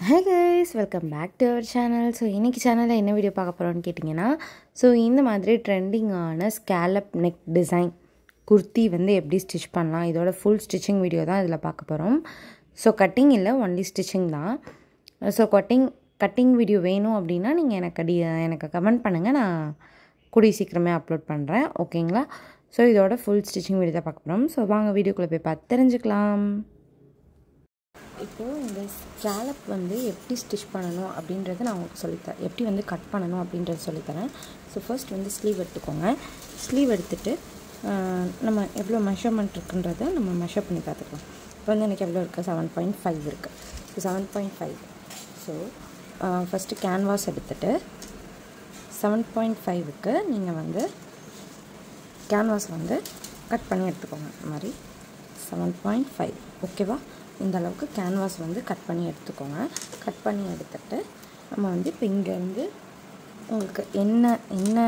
Hi guys, welcome back to our channel. So இன்னைக்கு சேனல்ல என்ன வீடியோ பார்க்க போறோம்னு கேட்டிங்கனா இந்த மாதிரி ட்ரெண்டிங்கான ஸ்கேலப் நெக் டிசைன் குர்த்தி வந்து எப்படி ஸ்டிட்ச் பண்ணலாம் இதோட ஃபுல் ஸ்டிச்சிங் வீடியோ தான் இதல பார்க்க போறோம். கட்டிங் இல்ல only ஸ்டிச்சிங் தான். கட்டிங் வீடியோ வேணும் அப்படினா நீங்க எனக்கு கமெண்ட் பண்ணுங்க, நான் கூடிய சீக்கிரமே அப்லோட் பண்றேன். ஓகேங்களா? இதோட ஃபுல் ஸ்டிச்சிங் வீடியோ தான் பார்க்க போறோம். வாங்க வீடியோக்குள்ள போய் பார்த்து தெரிஞ்சுக்கலாம். இப்போ இந்த ஸ்கேலப் வந்து எப்படி ஸ்டிச் பண்ணனும் அப்படிங்கறத நான் உங்களுக்கு சொல்லி தரேன். எப்படி வந்து கட் பண்ணனும் அப்படிங்கறத சொல்லி தரேன். ஃபர்ஸ்ட் வந்து ஸ்லீவ் எடுத்துக்கோங்க. ஸ்லீவ் எடுத்துட்டு நம்ம எவ்வளவு மெஷர்மென்ட் இருக்குன்றதை நம்ம மெஷர் பண்ணி பார்த்துக்கலாம். இப்போ வந்து எனக்கு எவ்வளவு இருக்கு? 7.5 இருக்கு. 7.5. ஃபர்ஸ்ட் கேன்வாஸ் எடுத்துட்டு 7.5 க்கு நீங்க வந்து கேன்வாஸ் வந்து கட் பண்ணி எடுத்துக்கோங்க. இந்த மாதிரி 7.5. ஓகேவா? இந்த அளவுக்கு கேன்வாஸ் வந்து கட் பண்ணி எடுத்துக்கோங்க. கட் பண்ணி எடுத்துட்டு நம்ம வந்து இப்போ இங்க இருந்து உங்களுக்கு என்ன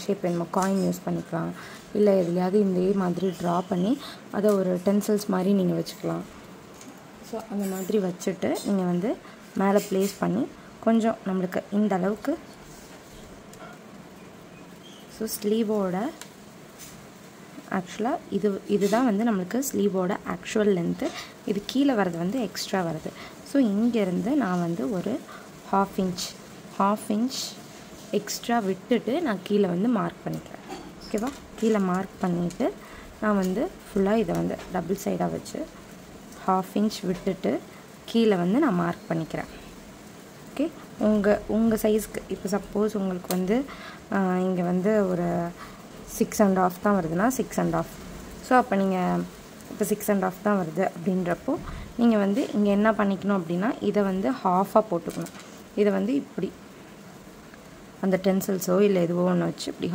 ஷேப் வேணுமோ காயின் யூஸ் பண்ணிக்கலாம். இல்ல எதுலயாவது இந்த மாதிரி டிரா பண்ணி அத ஒரு டென்சில்ஸ் மாதிரி நீங்க வச்சுக்கலாம். அந்த மாதிரி வச்சிட்டு நீங்க வந்து மேலே ப்ளேஸ் பண்ணி கொஞ்சம் நமக்கு இந்த அளவுக்கு ஸ்லீவோட ஆக்சுவலா இதுதான் வந்து நமக்கு ஸ்லீவோட ஆக்சுவல் லெந்த். இது கீழ வரது வந்து எக்ஸ்ட்ரா வருது. இங்க இருந்து நான் வந்து ஒரு 1/2 இன்ச் எக்ஸ்ட்ரா விட்டுட்டு நான் கீழ வந்து மார்க் பண்ணிக்கிறேன். ஓகேவா? கீழ மார்க் பண்ணிட்டு நான் வந்து ஃபுல்லா இத வந்து டபுள் சைடா வச்சு 1/2 இன்ச் விட்டுட்டு கீழ வந்து நான் மார்க் பண்ணிக்கிறேன். ஓகே? உங்க சைஸ்க்கு இப்போ சப்போஸ் உங்களுக்கு வந்து இங்க வந்து ஒரு 6.5 தான் வருதுனா 6.5. அப்ப நீங்க இப்போ 6.5 தான் வருது அப்படின்றப்போ நீங்க வந்து இங்க என்ன பண்ணிக்கணும் அப்படினா இத வந்து ஹாஃபா போட்டுக்கணும். இத வந்து இப்படி அந்த டென்சில்ஸோ இல்ல எதுவோ ஒன்னு வச்சு இப்படி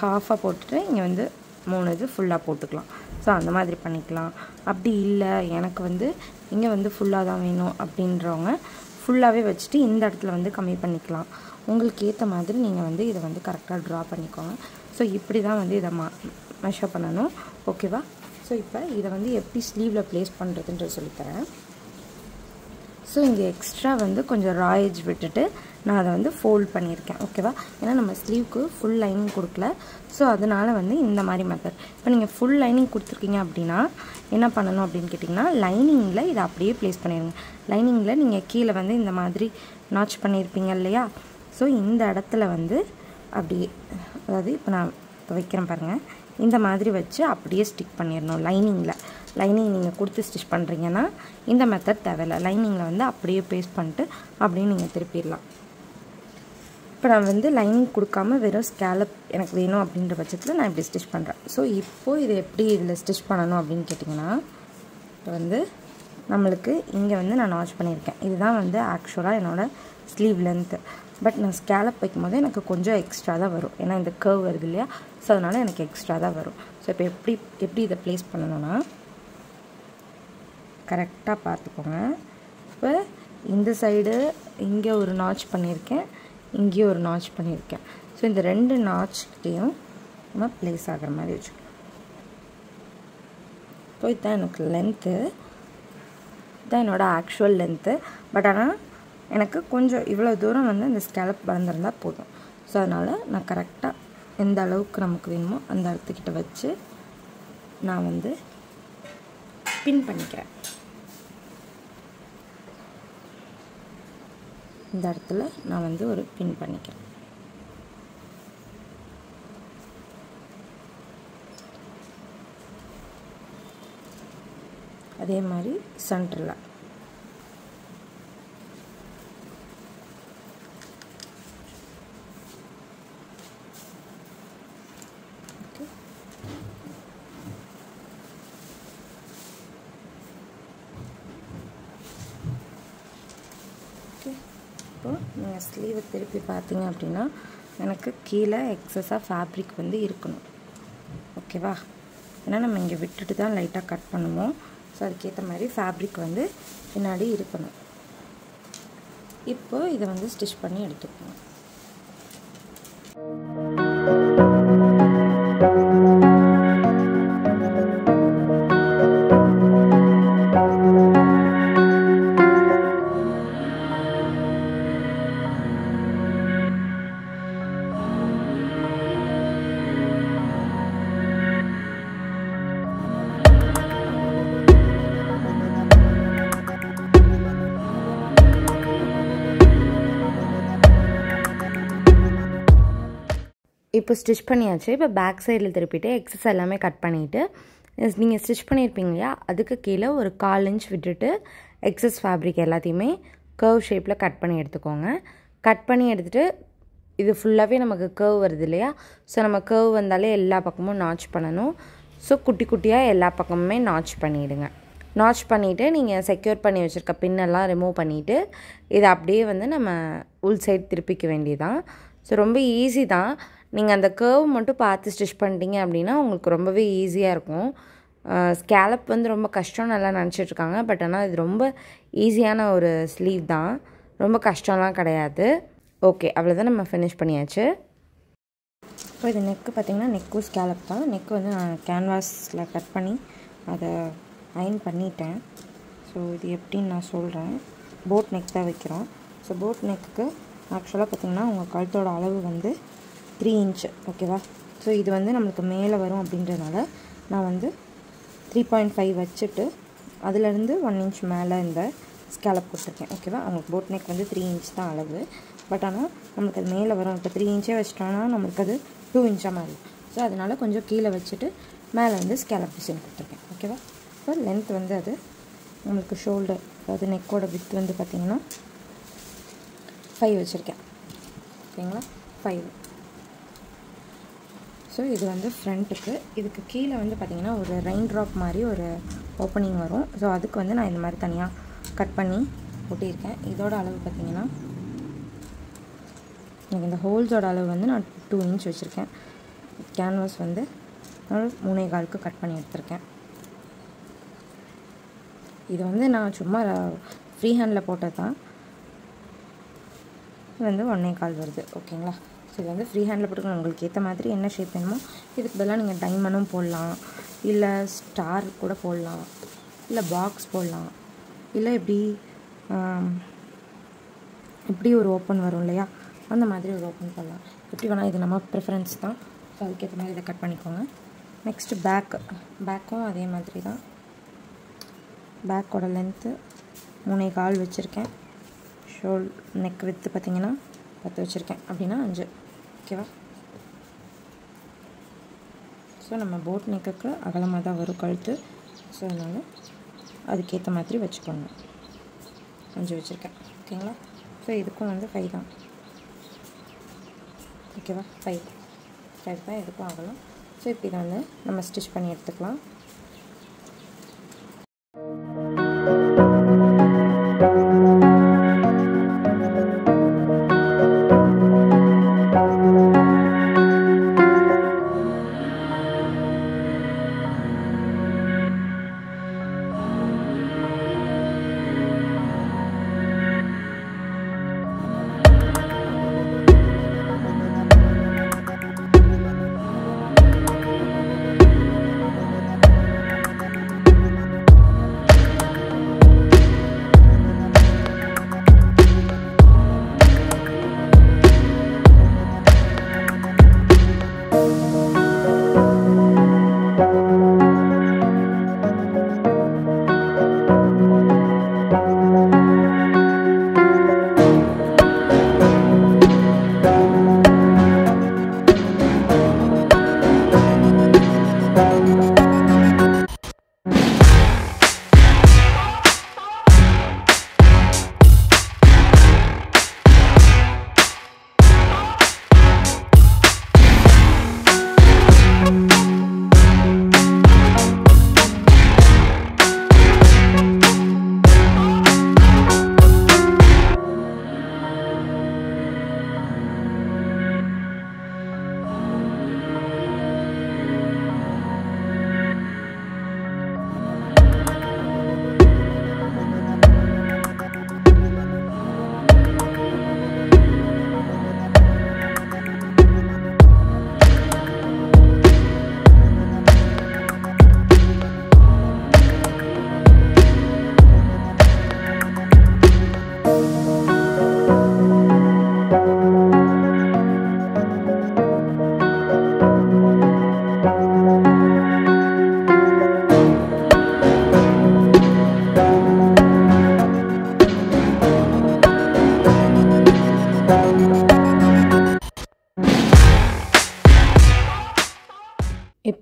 ஹாஃபா போட்டுட்டு இங்க வந்து 3 இது ஃபுல்லா போட்டுக்கலாம். அந்த மாதிரி பண்ணிக்கலாம். அப்படி இல்ல எனக்கு வந்து இங்க வந்து ஃபுல்லா தான் வேணும் அப்படின்றவங்க ஃபுல்லாவே வச்சிட்டு இந்த இடத்துல வந்து கம்மி பண்ணிக்கலாம். உங்களுக்கு ஏத்த மாதிரி நீங்க வந்து இத வந்து கரெக்ட்டா டிரா பண்ணிக்கோங்க. இப்படி தான் வந்து இத மெஷர் பண்ணனும். ஓகேவா? இப்போ இத வந்து எப்படி ஸ்லீவ்ல ப்ளேஸ் பண்றதுன்னு சொல்லி தரேன். இங்க எக்ஸ்ட்ரா வந்து கொஞ்சம் ரா எட்ஜ் விட்டுட்டு நான் அத வந்து ஃபோல்ட் பண்ணிருக்கேன். ஓகேவா? ஏன்னா நம்ம ஸ்லீவ்க்கு ஃபுல் லைனிங் கொடுக்கல. அதனால வந்து இந்த மாதிரி மெத்தட். இப்போ நீங்க ஃபுல் லைனிங் கொடுத்திருக்கீங்க அப்படினா என்ன பண்ணனும் அப்படினு கேட்டிங்கனா லைனிங்ல இத அப்படியே ப்ளேஸ் பண்ணிருங்க. லைனிங்ல நீங்க கீழ வந்து இந்த மாதிரி நாட்ச் பண்ணிருப்பீங்க இல்லையா? இந்த இடத்துல வந்து அப்படியே அதாவது இப்போ நான் வைக்கிறேன் பாருங்க. இந்த மாதிரி வச்சு அப்படியே ஸ்டிக் பண்ணிரணும் லைனிங்ல. லைனிங் நீங்க கொடுத்து ஸ்டிச் பண்றீங்கனா இந்த மெத்தட் தேவையில்லை. லைனிங்ல வந்து அப்படியே பேஸ்ட் பண்ணிட்டு அப்படியே நீங்க திருப்பிடலாம். இப்போ நான் வந்து லைனிங் கொடுக்காம வெறும் ஸ்கேலப் எனக்கு வேணும் அப்படின்ற பட்சத்துல நான் இப்படி ஸ்டிச் பண்றேன். இப்போ இத எப்படி இதல ஸ்டிச் பண்ணனும் அப்படினு கேட்டிங்கனா வந்து நமக்கு இங்க வந்து நான் நாட்ச் பண்ணிருக்கேன். இதுதான் வந்து ஆக்சுவலா என்னோட ஸ்லீவ் லெந்த். பட் நான் ஸ்கேலப் வைக்கும்போது எனக்கு கொஞ்சம் எக்ஸ்ட்ரா தான் வரும். ஏன்னா இந்த கர்வ் வருது இல்லையா? அதனால எனக்கு எக்ஸ்ட்ரா தான் வரும். இப்போ எப்படி இத ப்ளேஸ் பண்ணனும்னா கரெக்ட்டா பார்த்துக்கோங்க. இப்போ இந்த சைடு இங்க ஒரு நாட்ச் பண்ணிருக்கேன். இங்க ஒரு நாட்ச் பண்ணிருக்கேன். இந்த ரெண்டு நாட்ச்கிட்டயும் நம்ம ப்ளேஸ் ஆகுற மாதிரி வெச்சுக்கலாம். இதான் எனக்கு லெந்த். இதான் என்னோட ஆக்சுவல் லெந்த். பட் ஆனா எனக்கு கொஞ்சம் இவ்வளவு தூரம் வந்து இந்த ஸ்கேலப் வந்திருந்தா போதும். அதனால நான் கரெக்ட்டா எந்த அளவுக்கு நமக்கு வேணுமோ அந்த இடத்துக்கிட்ட வச்சு நான் வந்து பின் பண்ணிக்கிறேன். இந்த இடத்துல நான் வந்து ஒரு பின் பண்ணிக்கிறேன். அதே மாதிரி சென்டர்ல நீங்கள் ஸ்லீவை திருப்பி பார்த்தீங்க அப்படின்னா எனக்கு கீழே எக்ஸஸாக ஃபேப்ரிக் வந்து இருக்கணும். ஓகேவா? ஏன்னா நம்ம இங்கே விட்டுட்டு தான் லைட்டாக கட் பண்ணுவோம். அதுக்கேற்ற மாதிரி ஃபேப்ரிக் வந்து பின்னாடி இருக்கணும். இப்போ இதை வந்து ஸ்டிச் பண்ணி எடுத்துக்கணும். இப்போ ஸ்டிச் பண்ணியாச்சு. இப்போ பேக் சைடில் திருப்பிட்டு எக்ஸஸ் எல்லாமே கட் பண்ணிவிட்டு நீங்கள் ஸ்டிச் பண்ணியிருப்பீங்க இல்லையா, அதுக்கு கீழே ஒரு 1/4 இன்ச் விட்டுட்டு எக்ஸஸ் ஃபேப்ரிக் எல்லாத்தையுமே கர்வ் ஷேப்பில் கட் பண்ணி எடுத்துக்கோங்க. கட் பண்ணி எடுத்துகிட்டு இது ஃபுல்லாகவே நமக்கு கர்வ் வருது இல்லையா, ஸோ நம்ம கர்வ் வந்தாலே எல்லா பக்கமும் நாச் பண்ணணும். ஸோ குட்டி குட்டியாக எல்லா பக்கமுமே நாச் பண்ணிவிடுங்க. நாச் பண்ணிவிட்டு நீங்கள் செக்யூர் பண்ணி வச்சுருக்க பின்னெல்லாம் ரிமூவ் பண்ணிவிட்டு இதை அப்படியே வந்து நம்ம உள் சைடு திருப்பிக்க வேண்டியதான். ஸோ ரொம்ப ஈஸி தான். நீங்கள் அந்த கர்வ் மட்டும் பார்த்து ஸ்டிச் பண்ணிட்டீங்க அப்படின்னா உங்களுக்கு ரொம்பவே ஈஸியாக இருக்கும். ஸ்கேலப் வந்து ரொம்ப கஷ்டம்னு எல்லாம் நினச்சிட்ருக்காங்க. பட் ஆனால் இது ரொம்ப ஈஸியான ஒரு ஸ்லீவ் தான், ரொம்ப கஷ்டம்லாம் கிடையாது. ஓகே, அவ்வளோதான், நம்ம ஃபினிஷ் பண்ணியாச்சு. இப்போ இது நெக்கு பார்த்திங்கன்னா நெக்கும் ஸ்கேலப் தான். நெக்கு வந்து நான் கேன்வாஸில் கட் பண்ணி அதை அயன் பண்ணிட்டேன். ஸோ இது எப்படின்னு நான் சொல்கிறேன். போட் நெக் தான் வைக்கிறோம். ஸோ போட் நெக்குக்கு ஆக்சுவலாக பார்த்திங்கன்னா உங்கள் கழுத்தோட அளவு வந்து 3 இன்ச்சு, ஓகேவா. ஸோ இது வந்து நம்மளுக்கு மேலே வரும் அப்படின்றதுனால நான் வந்து 3.5 வச்சுட்டு அதிலேருந்து 1 இன்ச் மேலே இந்த ஸ்கேலப் கொடுத்துருக்கேன், ஓகேவா. அவங்களுக்கு போட் நெக் வந்து 3 இன்ச் தான் அளவு. பட் ஆனால் நம்மளுக்கு அது மேலே வரும். இப்போ 3 இன்ச்சே வச்சிட்டோன்னா நம்மளுக்கு அது 2 இன்ச்சாக மாறும். ஸோ அதனால் கொஞ்சம் கீழே வச்சுட்டு மேலே வந்து ஸ்கேலப் டிசைன் கொடுத்துருக்கேன், ஓகேவா. இப்போ லென்த் வந்து அது நம்மளுக்கு ஷோல்டர், அதாவது நெக்கோட வித் வந்து பார்த்திங்கன்னா 5 வச்சுருக்கேன், ஓகேங்களா. 5. ஸோ இது வந்து ஃப்ரண்ட்டுக்கு. இதுக்கு கீழே வந்து பார்த்திங்கன்னா ஒரு ரெயின் ட்ராப் மாதிரி ஒரு ஓப்பனிங் வரும். ஸோ அதுக்கு வந்து நான் இந்த மாதிரி தனியாக கட் பண்ணி ஒட்டியிருக்கேன். இதோட அளவு பார்த்திங்கன்னா எனக்கு இந்த ஹோல்ஸோட அளவு வந்து நான் 2 இன்ச் வச்சுருக்கேன். கேன்வாஸ் வந்து நான் 3.25க்கு கட் பண்ணி எடுத்திருக்கேன். இது வந்து நான் சும்மா ஃப்ரீ ஹேண்டில் போட்டது தான். இது வந்து 1.25 வருது, ஓகேங்களா. ஸோ இது வந்து ஃப்ரீ ஹேண்டில் போட்டுக்கணும். உங்களுக்கு ஏற்ற மாதிரி என்ன ஷேப் வேணுமோ இதுக்கு பதிலாக நீங்கள் டைமண்டும் போடலாம், இல்லை ஸ்டார் கூட போடலாம், இல்லை பாக்ஸ் போடலாம், இல்லை இப்படி ஒரு ஓப்பன் வரும் இல்லையா, அந்த மாதிரி ஒரு ஓப்பன் பண்ணலாம். எப்படி வேணால், இது நம்ம ப்ரிஃபரன்ஸ் தான். ஸோ அதுக்கேற்ற மாதிரி இதை கட் பண்ணிக்கோங்க. நெக்ஸ்ட்டு பேக்கும் அதே மாதிரி தான். பேக்கோட லென்த்து 3.25 வச்சுருக்கேன். நெக் வித்து பார்த்திங்கன்னா 10 வச்சுருக்கேன், அப்படின்னா 5, ஓகேவா. ஸோ நம்ம போட் நெக்குக்கு அகலமாக தான் வரும் கழுத்து. ஸோ அதனால் அதுக்கேற்ற மாதிரி வச்சுக்கோங்க. 5 வச்சுருக்கேன், ஓகேங்களா. ஸோ இதுக்கும் வந்து 5 தான், ஓகேவா. 5 தான் இதுக்கும் அகலம். ஸோ இப்போ இதை வந்து நம்ம ஸ்டிச் பண்ணி எடுத்துக்கலாம்.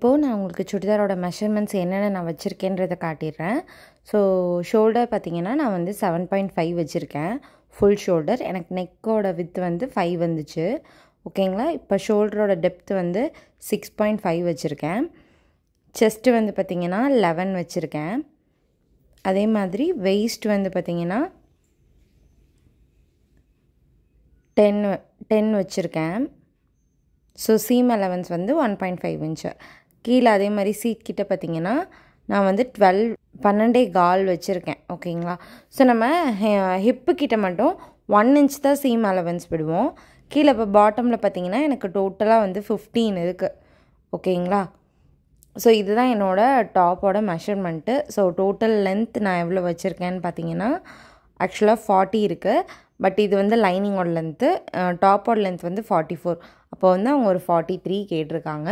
இப்போது நான் உங்களுக்கு சுடிதாரோட மெஷர்மெண்ட்ஸ் என்னென்ன நான் வச்சுருக்கேன்றதை காட்டிடுறேன். ஸோ ஷோல்டர் பார்த்திங்கன்னா நான் வந்து 7.5 வச்சுருக்கேன் ஃபுல் ஷோல்டர். எனக்கு நெக்கோட வித் வந்து 5 வந்துச்சு. ஓகேங்களா. இப்போ ஷோல்டரோட டெப்த் வந்து 6.5 வச்சுருக்கேன். செஸ்ட்டு வந்து பார்த்திங்கன்னா 11 வச்சுருக்கேன். அதே மாதிரி வெயிஸ்ட் வந்து பார்த்திங்கன்னா 10 வச்சுருக்கேன். ஸோ சீம் அலவன்ஸ் வந்து 1.5 இன்ச்சு. கீழே அதே மாதிரி சீட் கிட்ட பார்த்திங்கன்னா நான் வந்து 12.25 வச்சுருக்கேன். ஓகேங்களா. ஸோ நம்ம ஹிப்பு கிட்ட மட்டும் 1 இன்ச் தான் சீம் அலவன்ஸ் விடுவோம். கீழே இப்போ பாட்டமில் பார்த்திங்கன்னா எனக்கு டோட்டலாக வந்து 15 இருக்குது. ஓகேங்களா. ஸோ இதுதான் என்னோடய டாப்போட மெஷர்மெண்ட்டு. ஸோ டோட்டல் லென்த் நான் எவ்வளோ வச்சுருக்கேன்னு பார்த்தீங்கன்னா ஆக்சுவலாக 40 இருக்குது. பட் இது வந்து லைனிங்கோட லென்த்து, டாப்போட லென்த் வந்து 44. அப்போ வந்து அவங்க ஒரு 43 கேட்டிருக்காங்க.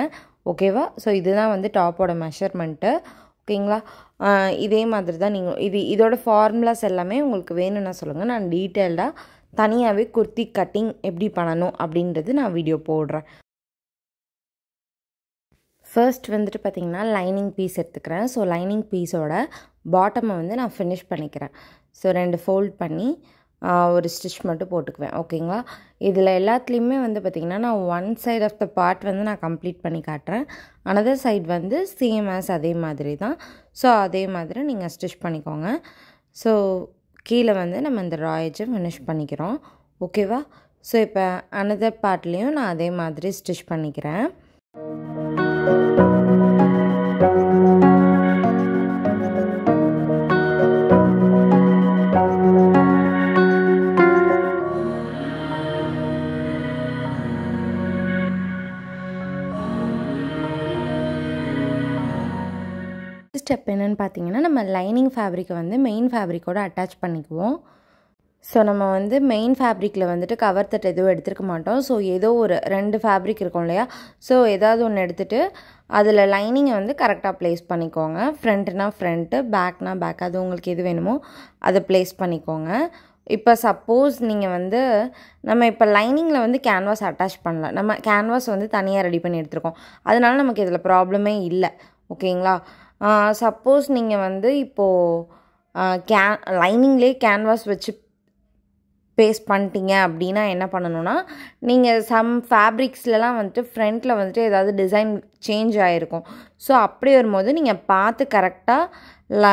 ஓகேவா. ஸோ இதுதான் வந்து டாப்போட மெஷர்மெண்ட்டு. ஓகேங்களா. இதே மாதிரி தான் நீங்கள் இதோட ஃபார்முலாஸ் எல்லாமே உங்களுக்கு வேணும்னா சொல்லுங்கள். நான் டீட்டெயில்டாக தனியாகவே குர்த்தி கட்டிங் எப்படி பண்ணணும் அப்படின்றது நான் வீடியோ போடுறேன். ஃபர்ஸ்ட் வந்துட்டு பார்த்திங்கன்னா லைனிங் பீஸ் எடுத்துக்கிறேன். ஸோ லைனிங் பீஸோட பாட்டமை வந்து நான் ஃபினிஷ் பண்ணிக்கிறேன். ஸோ 2 ஃபோல்ட் பண்ணி ஒரு ஸ்டிச் மட்டும் போட்டுக்குவேன். ஓகேங்களா. இதில் எல்லாத்துலேயுமே வந்து பார்த்திங்கன்னா நான் one side of the part வந்து நான் கம்ப்ளீட் பண்ணி காட்டுறேன். அனதர் சைட் வந்து சேம் ஆஸ் அதே மாதிரி தான். ஸோ அதே மாதிரி நீங்கள் ஸ்டிச் பண்ணிக்கோங்க. ஸோ கீழே வந்து நம்ம இந்த ராயேஜை ஃபினிஷ் பண்ணிக்கிறோம். ஓகேவா. ஸோ இப்போ அனதர் பார்ட்லேயும் நான் அதே மாதிரி ஸ்டிச் பண்ணிக்கிறேன். ஸ்டெப் என்னென்னு பார்த்தீங்கன்னா நம்ம லைனிங் ஃபேப்ரிக்கை வந்து மெயின் ஃபேப்ரிக்கோடு அட்டாச் பண்ணிக்குவோம். ஸோ நம்ம வந்து மெயின் ஃபேப்ரிக்கில் வந்துட்டு கவர் தட் எதுவும் எடுத்துருக்க மாட்டோம். ஸோ ஏதோ ஒரு 2 ஃபேப்ரிக் இருக்கும் இல்லையா. ஸோ ஏதாவது ஒன்று எடுத்துகிட்டு அதில் லைனிங்கை வந்து கரெக்டாக ப்ளேஸ் பண்ணிக்கோங்க. ஃப்ரண்ட்னா ஃப்ரண்ட்டு, பேக்னா பேக், அது உங்களுக்கு எது வேணுமோ அதை ப்ளேஸ் பண்ணிக்கோங்க. இப்போ சப்போஸ் நீங்கள் வந்து நம்ம இப்போ லைனிங்கில் வந்து கேன்வாஸ் அட்டாச் பண்ணல, நம்ம கேன்வாஸ் வந்து தனியாக ரெடி பண்ணி எடுத்துருக்கோம். அதனால நமக்கு இதில் ப்ராப்ளமே இல்லை. ஓகேங்களா. சப்போஸ் நீங்கள் வந்து இப்போது லைனிங்லேயே கேன்வாஸ் வச்சு பேஸ்ட் பண்ணிட்டீங்க அப்படின்னா என்ன பண்ணணுன்னா, நீங்கள் சம் ஃபேப்ரிக்ஸ்லலாம் வந்துட்டு ஃப்ரண்ட்டில் வந்துட்டு ஏதாவது டிசைன் சேஞ்ச் ஆகிருக்கும். ஸோ அப்படி வரும்போது நீங்கள் பார்த்து கரெக்டாக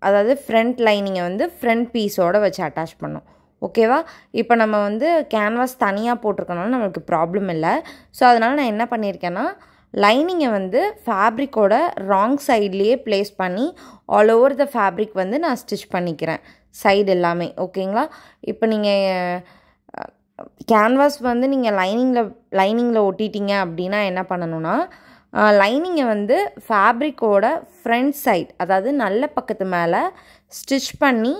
அதாவது ஃப்ரண்ட் லைனிங்கை வந்து ஃப்ரண்ட் பீஸோடு வச்சு அட்டாச் பண்ணணும். ஓகேவா. இப்போ நம்ம வந்து கேன்வாஸ் தனியாக போட்டிருக்கனால நம்மளுக்கு ப்ராப்ளம் இல்லை. ஸோ அதனால் நான் என்ன பண்ணியிருக்கேன்னா லைனிங்கை வந்து ஃபேப்ரிக்கோட ராங் சைட்லேயே ப்ளேஸ் பண்ணி ஆல் ஓவர் த ஃபேப்ரிக் வந்து நான் ஸ்டிச் பண்ணிக்கிறேன் சைடு எல்லாமே. ஓகேங்களா. இப்போ நீங்கள் கேன்வாஸ் வந்து நீங்கள் லைனிங்கில் ஒட்டிட்டீங்க அப்படின்னா என்ன பண்ணணுன்னா லைனிங்கை வந்து ஃபேப்ரிக்கோட ஃப்ரண்ட் சைட் அதாவது நல்ல பக்கத்து மேலே ஸ்டிச் பண்ணி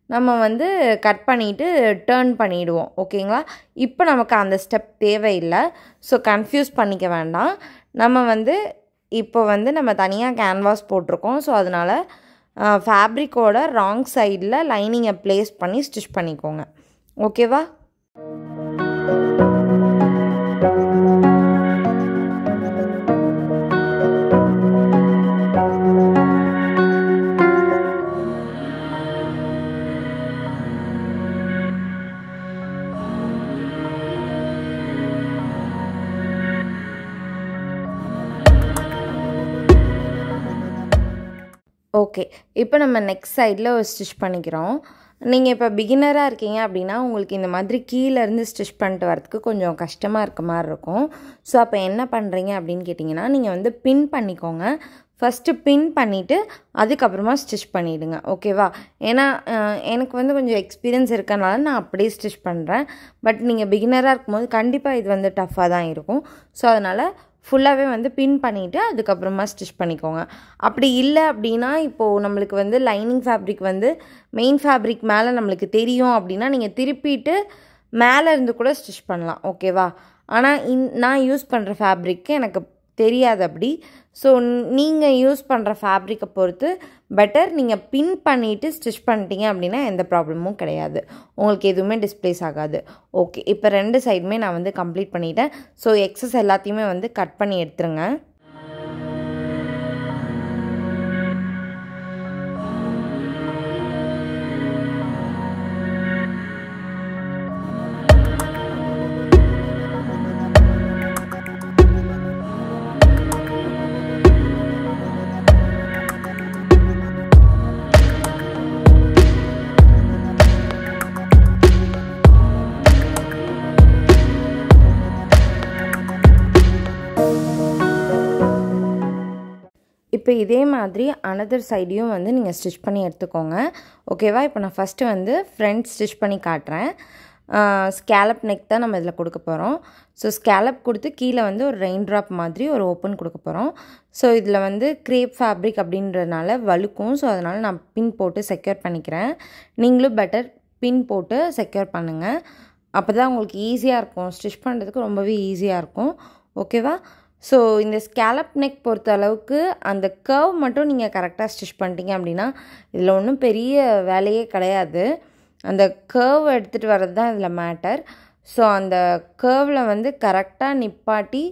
நம்ம வந்து கட் பண்ணிவிட்டு டேர்ன் பண்ணிவிடுவோம். ஓகேங்களா. இப்போ நமக்கு அந்த ஸ்டெப் தேவையில்லை. ஸோ கன்ஃபியூஸ் பண்ணிக்க வேண்டாம். நம்ம வந்து இப்போ வந்து நம்ம தனியாக கேன்வாஸ் போட்டிருக்கோம். ஸோ அதனால் ஃபேப்ரிக்கோட ராங் சைடில் லைனிங்கை ப்ளேஸ் பண்ணி ஸ்டிச் பண்ணிக்கோங்க. ஓகேவா. ஓகே. இப்போ நம்ம நெக்ஸ்ட் சைடில் ஒரு ஸ்டிச் பண்ணிக்கிறோம். நீங்கள் இப்போ பிகினராக இருக்கீங்க அப்படின்னா உங்களுக்கு இந்த மாதிரி கீழேருந்து ஸ்டிச் பண்ணிட்டு வரதுக்கு கொஞ்சம் கஷ்டமாக இருக்க மாதிரி இருக்கும். ஸோ அப்போ என்ன பண்ணுறீங்க அப்படின்னு கேட்டிங்கன்னா நீங்கள் வந்து பின் பண்ணிக்கோங்க. ஃபஸ்ட்டு பின் பண்ணிவிட்டு அதுக்கப்புறமா ஸ்டிச் பண்ணிவிடுங்க. ஓகேவா. ஏன்னா எனக்கு வந்து கொஞ்சம் எக்ஸ்பீரியன்ஸ் இருக்கனால நான் அப்படியே ஸ்டிச் பண்ணுறேன். பட் நீங்கள் பிகினராக இருக்கும்போது கண்டிப்பாக இது வந்து டஃப்பாக தான் இருக்கும். ஸோ அதனால் ஃபுல்லாகவே வந்து பின் பண்ணிவிட்டு அதுக்கப்புறமா ஸ்டிச் பண்ணிக்கோங்க. அப்படி இல்லை அப்படின்னா இப்போது நம்மளுக்கு வந்து லைனிங் ஃபேப்ரிக் வந்து மெயின் ஃபேப்ரிக் மேலே நம்மளுக்கு தெரியும் அப்படின்னா நீங்கள் திருப்பிட்டு மேலே இருந்து கூட ஸ்டிச் பண்ணலாம். ஓகேவா. ஆனால் நான் யூஸ் பண்ணுற ஃபேப்ரிக்கு எனக்கு தெரியாது அப்படி. ஸோ நீங்கள் யூஸ் பண்ணுற ஃபேப்ரிக்கை பொறுத்து பெட்டர் நீங்கள் பின் பண்ணிவிட்டு ஸ்டிச் பண்ணிட்டீங்க அப்படின்னா எந்த ப்ராப்ளமும் கிடையாது. உங்களுக்கு எதுவுமே டிஸ்ப்ளேஸ் ஆகாது. ஓகே. இப்போ 2 சைடுமே நான் வந்து கம்ப்ளீட் பண்ணிட்டேன். ஸோ எக்ஸஸ் எல்லாத்தையுமே வந்து கட் பண்ணி எடுத்துருங்க. இப்போ இதே மாதிரி அனதர் சைடையும் வந்து நீங்கள் ஸ்டிச் பண்ணி எடுத்துக்கோங்க. ஓகேவா? இப்போ நான் ஃபஸ்ட்டு வந்து ஃப்ரண்ட் ஸ்டிச் பண்ணி காட்டுறேன். ஸ்கேலப் நெக் தான் நம்ம இதில் கொடுக்க போகிறோம். ஸோ ஸ்கேலப் கொடுத்து கீழே வந்து ஒரு ரெயின் ட்ராப் மாதிரி ஒரு ஓப்பன் கொடுக்க போகிறோம். ஸோ இதில் வந்து க்ரேப் ஃபேப்ரிக் அப்படின்றதுனால வழுக்கும். ஸோ அதனால் நான் பின் போட்டு செக்யூர் பண்ணிக்கிறேன். நீங்களும் பெட்டர் பின் போட்டு செக்யூர் பண்ணுங்கள். அப்போ தான் உங்களுக்கு ஈஸியாக இருக்கும், ஸ்டிச் பண்ணுறதுக்கு ரொம்பவே ஈஸியாக இருக்கும். ஓகேவா? ஸோ இந்த ஸ்கேலப் நெக் பொறுத்த அளவுக்கு அந்த கர்வ் மட்டும் நீங்கள் கரெக்டாக ஸ்டிச் பண்ணிட்டீங்க அப்படின்னா இதில் ஒன்றும் பெரிய வேலையே கிடையாது. அந்த கர்வ் எடுத்துகிட்டு வர்றது தான் இதில் மேட்டர். ஸோ அந்த கர்வில் வந்து கரெக்டாக நிப்பாட்டி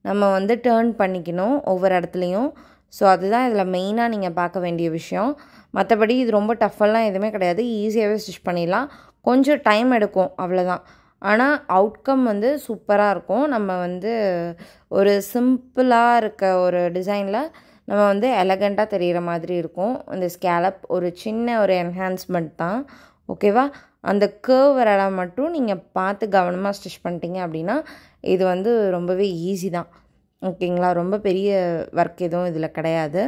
நம்ம வந்து டேர்ன் பண்ணிக்கணும் ஒவ்வொரு இடத்துலையும். ஸோ அதுதான் இதில் மெயினாக நீங்கள் பார்க்க வேண்டிய விஷயம். மற்றபடி இது ரொம்ப டஃபெல்லாம் எதுவுமே கிடையாது, ஈஸியாகவே ஸ்டிச் பண்ணிடலாம். கொஞ்சம் டைம் எடுக்கும் அவ்வளோதான். ஆனால் அவுட்கம் வந்து சூப்பராக இருக்கும். நம்ம வந்து ஒரு சிம்பிளாக இருக்க ஒரு டிசைனில் நம்ம வந்து எலகண்ட்டாக தெரிகிற மாதிரி இருக்கும். இந்த ஸ்கேலப் ஒரு சின்ன ஒரு என்ஹான்ஸ்மெண்ட் தான். ஓகேவா? அந்த கர்வ் வர இடம் மட்டும் நீங்கள் பார்த்து கவனமாக ஸ்டிச் பண்ணிட்டீங்க அப்படின்னா இது வந்து ரொம்பவே ஈஸி தான். ஓகேங்களா? ரொம்ப பெரிய ஒர்க் எதுவும் இதில் கிடையாது.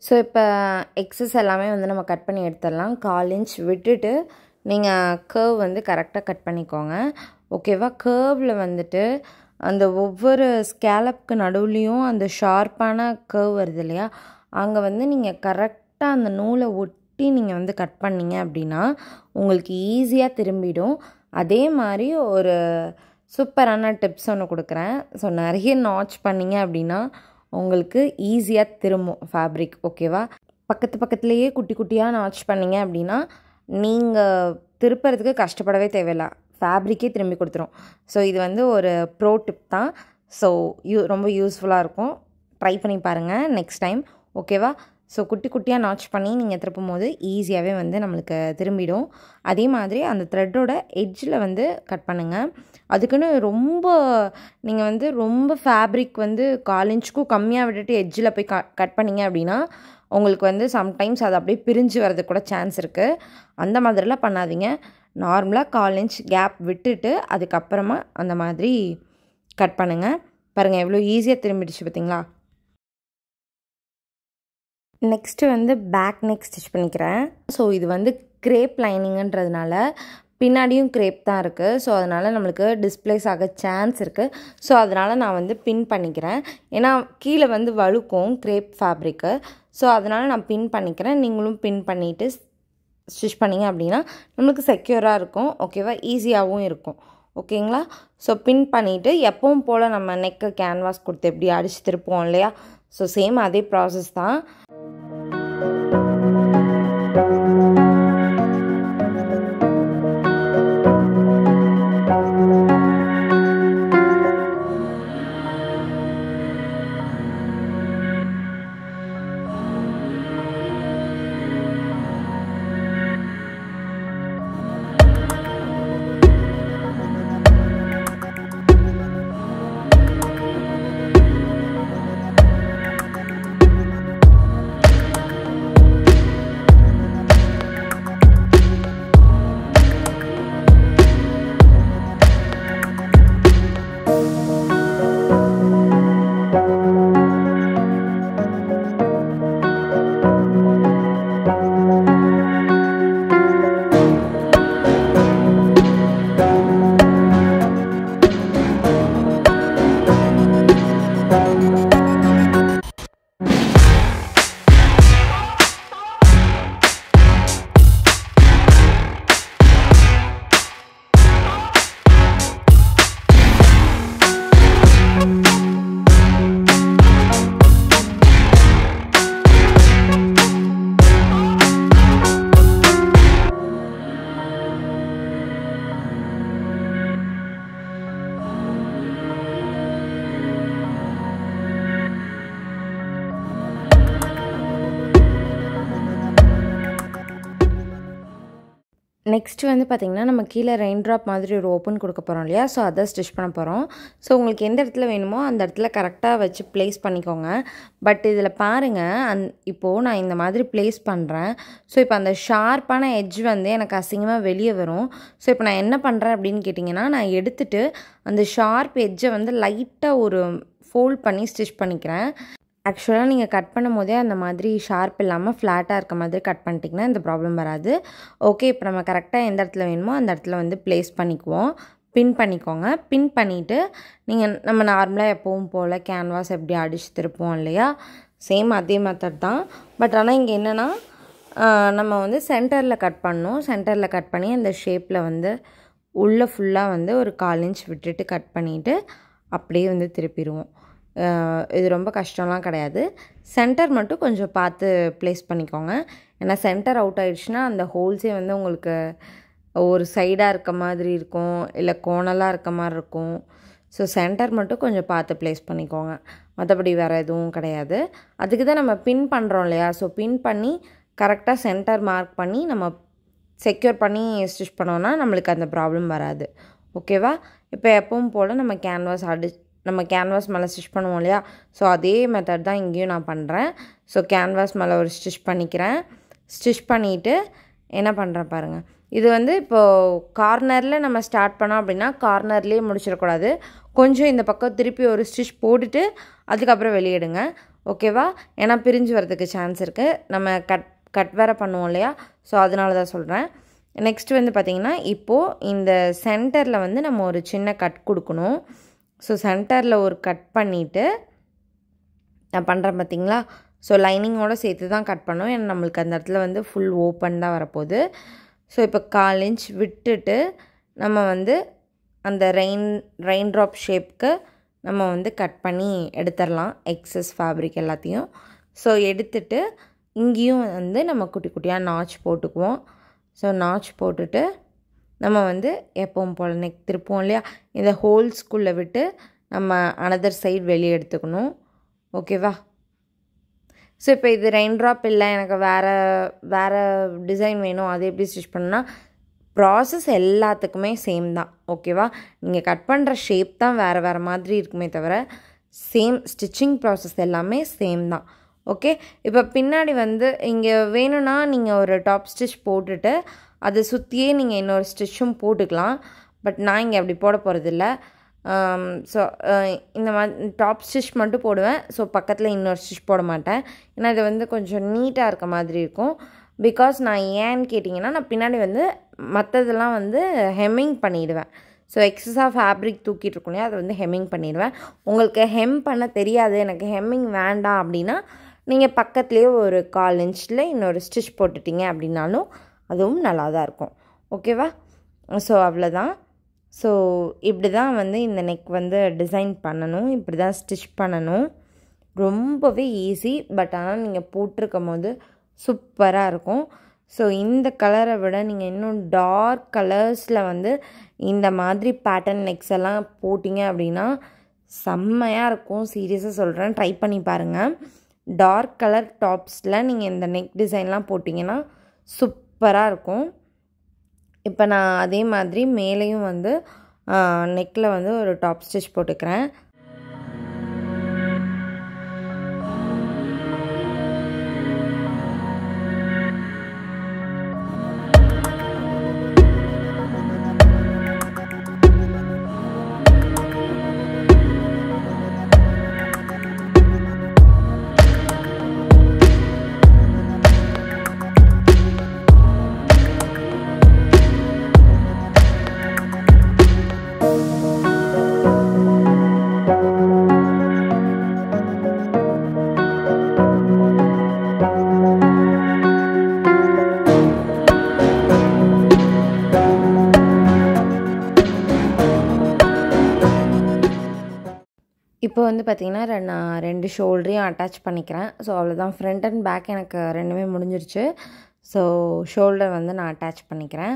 ஸோ இப்போ எக்ஸஸ் எல்லாமே வந்து நம்ம கட் பண்ணி எடுத்துடலாம். 1/4 இன்ச் விட்டுட்டு நீங்கள் கர்வ் வந்து கரெக்டாக கட் பண்ணிக்கோங்க. ஓகேவா? கர்வில் வந்துட்டு அந்த ஒவ்வொரு ஸ்கேலப்புக்கு நடுவுலையும் அந்த ஷார்ப்பான கர்வ் வருது இல்லையா, அங்கே வந்து நீங்கள் கரெக்டாக அந்த நூலை ஒட்டி நீங்கள் வந்து கட் பண்ணிங்க அப்படின்னா உங்களுக்கு ஈஸியாக திரும்பிடும். அதே மாதிரி ஒரு சூப்பரான டிப்ஸ் ஒன்று கொடுக்குறேன். ஸோ நிறைய நாட்ச் பண்ணிங்க அப்படின்னா உங்களுக்கு ஈஸியாக திரும்பும் ஃபேப்ரிக். ஓகேவா? பக்கத்துலேயே குட்டி குட்டியாக நாட்ச் பண்ணிங்க அப்படின்னா நீங்கள் திருப்புறதுக்கு கஷ்டப்படவே தேவையில்லை, ஃபேப்ரிக்கே திரும்பி கொடுத்துரும். ஸோ இது வந்து ஒரு ப்ரோ டிப் தான். ஸோ ரொம்ப யூஸ்ஃபுல்லாக இருக்கும். ட்ரை பண்ணி பாருங்கள் நெக்ஸ்ட் டைம். ஓகேவா? ஸோ குட்டி குட்டியாக நாட்ச் பண்ணி நீங்கள் திருப்பும் போது ஈஸியாகவே வந்து நம்மளுக்கு திரும்பிடும். அதே மாதிரி அந்த த்ரெட்டோட எட்ஜில் வந்து கட் பண்ணுங்கள். அதுக்குன்னு ரொம்ப நீங்கள் வந்து ரொம்ப ஃபேப்ரிக் வந்து 1/4 இன்ச்சுக்கும் கம்மியாக விட்டுட்டு எட்ஜில் போய் கட் பண்ணிங்க அப்படின்னா உங்களுக்கு வந்து சம்டைம்ஸ் அது அப்படியே பிரிஞ்சு வரதுக்கு கூட சான்ஸ் இருக்குது. அந்த மாதிரிலாம் பண்ணாதீங்க. நார்மலாக 1/4 இன்ச் கேப் விட்டுட்டு அதுக்கப்புறமா அந்த மாதிரி கட் பண்ணுங்கள். பாருங்கள் எவ்வளோ ஈஸியாக திரும்பிடுச்சு பார்த்தீங்களா? நெக்ஸ்ட்டு வந்து பேக் நெக் ஸ்டிச் பண்ணிக்கிறேன். ஸோ இது வந்து க்ரேப் லைனிங்கன்றதுனால பின்னாடியும் க்ரேப் தான் இருக்குது. ஸோ அதனால் நம்மளுக்கு டிஸ்ப்ளேஸ் ஆக சான்ஸ் இருக்குது. ஸோ அதனால் நான் வந்து பின் பண்ணிக்கிறேன். ஏன்னா கீழே வந்து வழுக்கும் க்ரேப் ஃபேப்ரிக்கு. ஸோ அதனால் நான் பின் பண்ணிக்கிறேன். நீங்களும் பின் பண்ணிவிட்டு ஸ்டிச் பண்ணிங்க அப்படின்னா நம்மளுக்கு செக்யூராக இருக்கும். ஓகேவா? ஈஸியாகவும் இருக்கும். ஓகேங்களா? ஸோ பின் பண்ணிவிட்டு எப்பவும் போல் நம்ம நெக்கு கேன்வாஸ் கொடுத்து எப்படி அடித்து திருப்போம் இல்லையா, ஸோ சேம் அதே ப்ராசஸ் தான். நெக்ஸ்ட் வந்து பார்த்திங்கன்னா நம்ம கீழே ரெயின் ட்ராப் மாதிரி ஒரு ஓப்பன் கொடுக்க போகிறோம் இல்லையா, ஸோ அதை ஸ்டிச் பண்ண போகிறோம். ஸோ உங்களுக்கு எந்த இடத்துல வேணுமோ அந்த இடத்துல கரெக்டாக வச்சு ப்ளேஸ் பண்ணிக்கோங்க. பட் இதில் பாருங்கள், இப்போது நான் இந்த மாதிரி ப்ளேஸ் பண்ணுறேன். ஸோ இப்போ அந்த ஷார்ப்பான எட்ஜ் வந்து எனக்கு அசிங்கமாக வெளியே வரும். ஸோ இப்போ நான் என்ன பண்ணுறேன் அப்படின்னு கேட்டிங்கன்னா, நான் எடுத்துகிட்டு அந்த ஷார்ப் எட்ஜை வந்து லைட்டாக ஒரு ஃபோல்ட் பண்ணி ஸ்டிச் பண்ணிக்கிறேன். ஆக்சுவலாக நீங்கள் கட் பண்ணும் போதே அந்த மாதிரி ஷார்ப் இல்லாமல் ஃப்ளாட்டாக இருக்க மாதிரி கட் பண்ணிட்டிங்கன்னா இந்த ப்ராப்ளம் வராது. ஓகே, இப்போ நம்ம கரெக்டாக எந்த இடத்துல வேணுமோ அந்த இடத்துல வந்து ப்ளேஸ் பண்ணிக்குவோம். பின் பண்ணிக்கோங்க. பின் பண்ணிவிட்டு நம்ம நார்மலாக எப்பவும் போல் கேன்வாஸ் எப்படி அடித்து திருப்போம் இல்லையா, சேம் அதே மெத்தட் தான். பட் ஆனால் இங்கே என்னென்னா நம்ம வந்து சென்டரில் கட் பண்ணணும். சென்டரில் கட் பண்ணி அந்த ஷேப்பில் வந்து உள்ளே ஃபுல்லாக வந்து ஒரு 1/4 இன்ச் விட்டுட்டு கட் பண்ணிவிட்டு அப்படியே வந்து திருப்பிடுவோம். இது ரொம்ப கஷ்டம்லாம் கிடையாது. சென்டர் மட்டும் கொஞ்சம் பார்த்து ப்ளேஸ் பண்ணிக்கோங்க. ஏன்னா சென்டர் அவுட் ஆகிடுச்சுன்னா அந்த ஹோல்ஸே வந்து உங்களுக்கு ஒரு சைடாக இருக்க மாதிரி இருக்கும், இல்லை கோணலாக இருக்க மாதிரி இருக்கும். ஸோ சென்டர் மட்டும் கொஞ்சம் பார்த்து ப்ளேஸ் பண்ணிக்கோங்க. மற்றபடி வேறு எதுவும் கிடையாது. அதுக்கு தான் நம்ம பின் பண்ணுறோம் இல்லையா, ஸோ பின் பண்ணி கரெக்டாக சென்டர் மார்க் பண்ணி நம்ம செக்யூர் பண்ணி ஸ்டிச் பண்ணோன்னா நம்மளுக்கு அந்த ப்ராப்ளம் வராது. ஓகேவா? இப்போ எப்பவும் போல் நம்ம கேன்வாஸ் மேலே ஸ்டிச் பண்ணுவோம் இல்லையா, ஸோ அதே மெத்தட் தான் இங்கேயும் நான் பண்ணுறேன். ஸோ கேன்வாஸ் மேலே ஒரு ஸ்டிச் பண்ணிக்கிறேன். ஸ்டிச் பண்ணிவிட்டு என்ன பண்ணுறேன் பாருங்கள். இது வந்து இப்போது கார்னரில் நம்ம ஸ்டார்ட் பண்ணோம் அப்படின்னா கார்னர்லேயே முடிச்சிடக்கூடாது. கொஞ்சம் இந்த பக்கம் திருப்பி ஒரு ஸ்டிச் போட்டுட்டு அதுக்கப்புறம் வெளியிடுங்க. ஓகேவா? ஏன்னா பிரிஞ்சு வரதுக்கு சான்ஸ் இருக்குது. நம்ம கட் வேறு பண்ணுவோம் இல்லையா, ஸோ அதனால தான் சொல்கிறேன். நெக்ஸ்ட் வந்து பார்த்திங்கன்னா, இப்போது இந்த சென்டரில் வந்து நம்ம ஒரு சின்ன கட் கொடுக்கணும். ஸோ சென்டரில் ஒரு கட் பண்ணிவிட்டு நான் பண்ணுறேன் பார்த்திங்களா. ஸோ லைனிங்கோடு சேர்த்து தான் கட் பண்ணோம். ஏன்னா நம்மளுக்கு அந்த இடத்துல வந்து ஃபுல் ஓப்பன் தான் வரப்போகுது. ஸோ இப்போ 1/4 இன்ச் விட்டுட்டு நம்ம வந்து அந்த ரெயின் ட்ராப் ஷேப்புக்கு நம்ம வந்து கட் பண்ணி எடுத்துடலாம் எக்ஸஸ் ஃபேப்ரிக் எல்லாத்தையும். ஸோ எடுத்துட்டு இங்கேயும் வந்து நம்ம குட்டி குட்டியாக நாச் போட்டுக்குவோம். ஸோ நாச் போட்டுட்டு நம்ம வந்து எப்பவும் போல் நெக் திருப்போம் இல்லையா, இந்த ஹோல்ஸ்குள்ளே விட்டு நம்ம அனதர் சைடு வெளியே எடுத்துக்கணும். ஓகேவா? ஸோ இப்போ இது ரெயின் ட்ராப் இல்லை, எனக்கு வேறு டிசைன் வேணும், அது எப்படி ஸ்டிச் பண்ணால் ப்ராசஸ் எல்லாத்துக்குமே சேம் தான். ஓகேவா? நீங்கள் கட் பண்ணுற ஷேப் தான் வேறு மாதிரி இருக்குமே தவிர சேம் ஸ்டிச்சிங் ப்ராசஸ் எல்லாமே சேம் தான். ஓகே, இப்போ பின்னாடி வந்து இங்கே வேணும்னா நீங்கள் ஒரு டாப் ஸ்டிச் போட்டுட்டு அதை சுற்றியே நீங்கள் இன்னொரு ஸ்டிச்சும் போட்டுக்கலாம். பட் நான் இங்கே அப்படி போட போகிறதில்ல. ஸோ இந்த மாதிரி டாப் ஸ்டிச் மட்டும் போடுவேன். ஸோ பக்கத்தில் இன்னொரு ஸ்டிச் போட மாட்டேன். ஏன்னா இது வந்து கொஞ்சம் நீட்டாக இருக்க மாதிரி இருக்கும். பிகாஸ் நான் ஏன்னு கேட்டிங்கன்னா, நான் பின்னாடி வந்து மற்றதெல்லாம் வந்து ஹெம்மிங் பண்ணிவிடுவேன். ஸோ எக்ஸஸாக ஃபேப்ரிக் தூக்கிட்டு இருக்கும் இல்லையா, அதை வந்து ஹெம்மிங் பண்ணிடுவேன். உங்களுக்கு ஹெம் பண்ண தெரியாது, எனக்கு ஹெம்மிங் வேண்டாம் அப்படின்னா நீங்கள் பக்கத்துலேயே ஒரு 1/4 இன்ச்சில் இன்னொரு ஸ்டிச் போட்டுட்டிங்க அப்படின்னாலும் அதுவும் நல்லா தான் இருக்கும். ஓகேவா? ஸோ அவ்வளோதான். ஸோ இப்படி தான் வந்து இந்த நெக் வந்து டிசைன் பண்ணணும், இப்படி தான் ஸ்டிச் பண்ணணும். ரொம்பவே ஈஸி. பட் ஆனால் நீங்கள் போட்டிருக்கும் போது சூப்பராக இருக்கும். ஸோ இந்த கலரை விட நீங்கள் இன்னும் டார்க் கலர்ஸில் வந்து இந்த மாதிரி பேட்டர்ன் நெக்ஸ் எல்லாம் போட்டிங்க அப்படின்னா செம்மையாக இருக்கும். சீரியஸாக சொல்கிறேன், ட்ரை பண்ணி பாருங்கள். டார்க் கலர் டாப்ஸில் நீங்கள் இந்த நெக் டிசைன்லாம் போட்டிங்கன்னா சூப்பராக இருக்கும். இப்போ நான் அதே மாதிரி மேலேயும் வந்து நெக்கில் வந்து ஒரு டாப் ஸ்டிச் போட்டுக்கிறேன். இப்போ வந்து பார்த்திங்கன்னா நான் 2 ஷோல்டரையும் அட்டாச் பண்ணிக்கிறேன். ஸோ அவ்வளோதான், ஃப்ரண்ட் அண்ட் பேக் எனக்கு ரெண்டுமே முடிஞ்சிருச்சு. ஸோ ஷோல்டர் வந்து நான் அட்டாச் பண்ணிக்கிறேன்.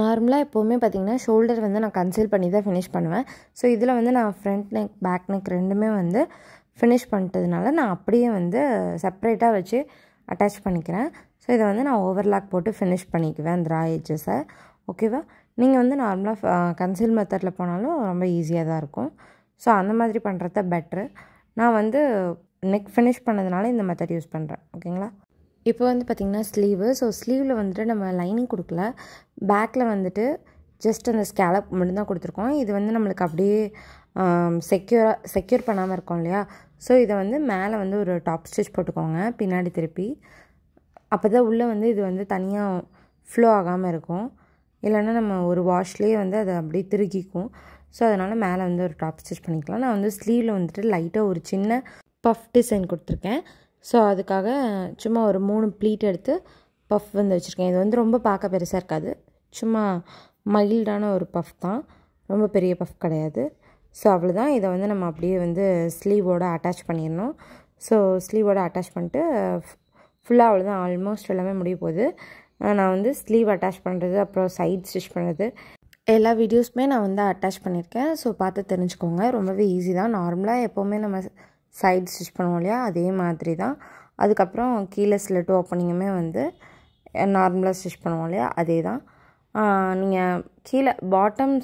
நார்மலாக எப்போவுமே பார்த்திங்கன்னா ஷோல்டர் வந்து நான் கன்சீல் பண்ணி தான் ஃபினிஷ் பண்ணுவேன். ஸோ இதில் வந்து நான் ஃப்ரண்ட் நெக் பேக் நெக் ரெண்டுமே வந்து ஃபினிஷ் பண்ணிட்டதுனால நான் அப்படியே வந்து செப்ரேட்டாக வச்சு அட்டாச் பண்ணிக்கிறேன். ஸோ இதை வந்து நான் ஓவர்லாக் போட்டு ஃபினிஷ் பண்ணிக்குவேன் அந்த ரா எட்ஜஸை. ஓகேவா? நீங்கள் வந்து நார்மலாக கன்சீல் மெத்தடில் போனாலும் ரொம்ப ஈஸியாக தான் இருக்கும். ஸோ அந்த மாதிரி பண்ணுறது பெட்ரு. நான் வந்து நெக் ஃபினிஷ் பண்ணதுனால இந்த மெத்தட் யூஸ் பண்ணுறேன். ஓகேங்களா? இப்போ வந்து பார்த்திங்கன்னா ஸ்லீவு. ஸோ ஸ்லீவில் வந்துட்டு நம்ம லைனிங் கொடுக்கல, பேக்கில் வந்துட்டு ஜஸ்ட் அந்த ஸ்கேலப் மட்டும்தான் கொடுத்துருக்கோம். இது வந்து நம்மளுக்கு அப்படியே செக்யூர் பண்ணாமல் இருக்கும் இல்லையா? ஸோ இதை வந்து மேலே வந்து ஒரு டாப் ஸ்டிச் போட்டுக்கோங்க பின்னாடி திருப்பி. அப்போ தான் உள்ளே வந்து இது வந்து தனியாக ஃப்ளோ ஆகாமல் இருக்கும். இல்லைன்னா நம்ம ஒரு வாஷ்லேயே வந்து அதை அப்படியே திருகிக்கும். ஸோ அதனால் மேலே வந்து ஒரு டாப் ஸ்டிச் பண்ணிக்கலாம். நான் வந்து ஸ்லீவில் வந்துட்டு லைட்டாக ஒரு சின்ன பஃப் டிசைன் கொடுத்துருக்கேன். ஸோ அதுக்காக சும்மா ஒரு 3 ப்ளீட் எடுத்து பஃப் வந்து வச்சுருக்கேன். இது வந்து ரொம்ப பார்க்க பெருசாக இருக்காது, சும்மா மைல்டான ஒரு பஃப் தான், ரொம்ப பெரிய பஃப் கிடையாது. ஸோ அவ்வளோதான். இதை வந்து நம்ம அப்படியே வந்து ஸ்லீவோடு அட்டாச் பண்ணிடணும். ஸோ ஸ்லீவோடு அட்டாச் பண்ணிட்டு ஃபுல்லாக அவ்வளோதான், ஆல்மோஸ்ட் எல்லாமே முடிய போகுது. நான் வந்து ஸ்லீவ் அட்டாச் பண்ணுறது, அப்புறம் சைட் ஸ்டிச் பண்ணுறது எல்லா வீடியோஸுமே நான் வந்து அட்டாச் பண்ணியிருக்கேன். ஸோ பார்த்து தெரிஞ்சுக்கோங்க. ரொம்பவே ஈஸி தான். நார்மலாக எப்போவுமே நம்ம சைட் ஸ்டிச் பண்ணுவோம் இல்லையா, அதே மாதிரி தான். அதுக்கப்புறம் கீழே ஸ்லிட் ஓப்பனிங்குமே வந்து நார்மலாக ஸ்டிச் பண்ணுவோம் இல்லையா, அதே தான். நீங்கள் கீழே பாட்டம்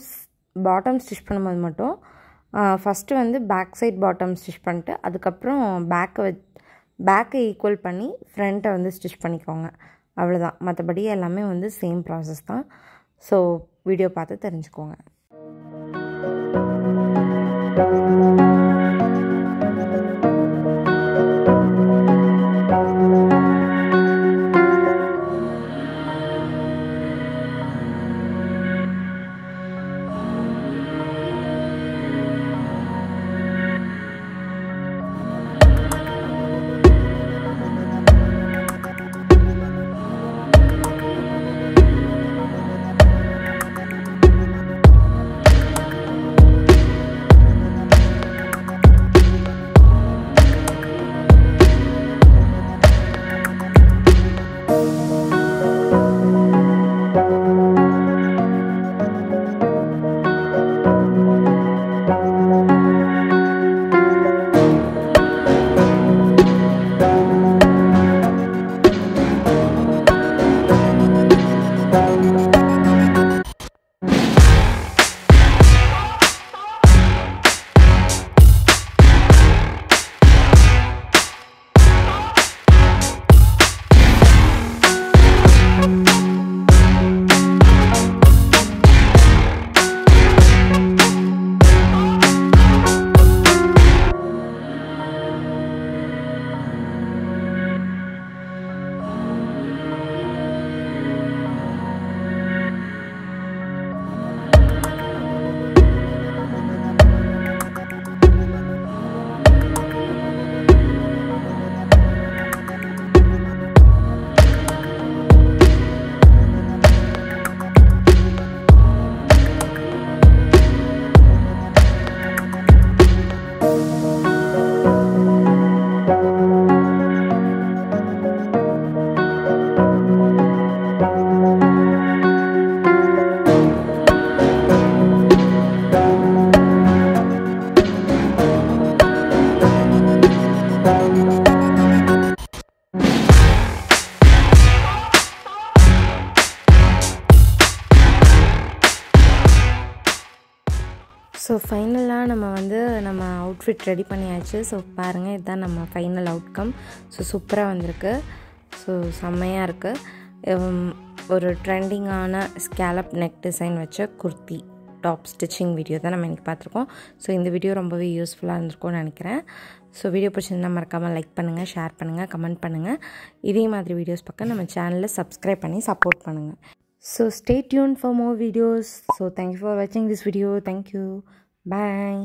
ஸ்டிச் பண்ணும்போது மட்டும் ஃபஸ்ட்டு வந்து பேக் சைட் பாட்டம் ஸ்டிச் பண்ணிட்டு அதுக்கப்புறம் பேக்கை ஈக்குவல் பண்ணி ஃப்ரண்ட்டை வந்து ஸ்டிச் பண்ணிக்கோங்க. அவ்வளோதான். மற்றபடி எல்லாமே வந்து சேம் ப்ராசஸ் தான். ஸோ வீடியோ பார்த்து தெரிஞ்சுக்கோங்க. ஸோ ஃபைனலாக நம்ம அவுட்ஃபிட் ரெடி பண்ணியாச்சு. ஸோ பாருங்கள், இதுதான் நம்ம ஃபைனல் அவுட்கம். ஸோ சூப்பராக வந்திருக்கு. ஸோ செம்மையாக இருக்குது. ஒரு ட்ரெண்டிங்கான ஸ்கேலப் நெக் டிசைன் வச்ச குர்த்தி டாப் ஸ்டிச்சிங் வீடியோ தான் நம்ம இன்றைக்கி பார்த்துருக்கோம். ஸோ இந்த வீடியோ ரொம்பவே யூஸ்ஃபுல்லாக இருந்திருக்கும்னு நினைக்கிறேன். ஸோ வீடியோ பிடிச்சிருந்தா மறக்காமல் லைக் பண்ணுங்கள், ஷேர் பண்ணுங்கள், கமெண்ட் பண்ணுங்கள். இதே மாதிரி வீடியோஸ் பார்க்க நம்ம சேனலில் சப்ஸ்கிரைப் பண்ணி சப்போர்ட் பண்ணுங்கள். So stay tuned for more videos. So thank you for watching this video. Thank you. Bye.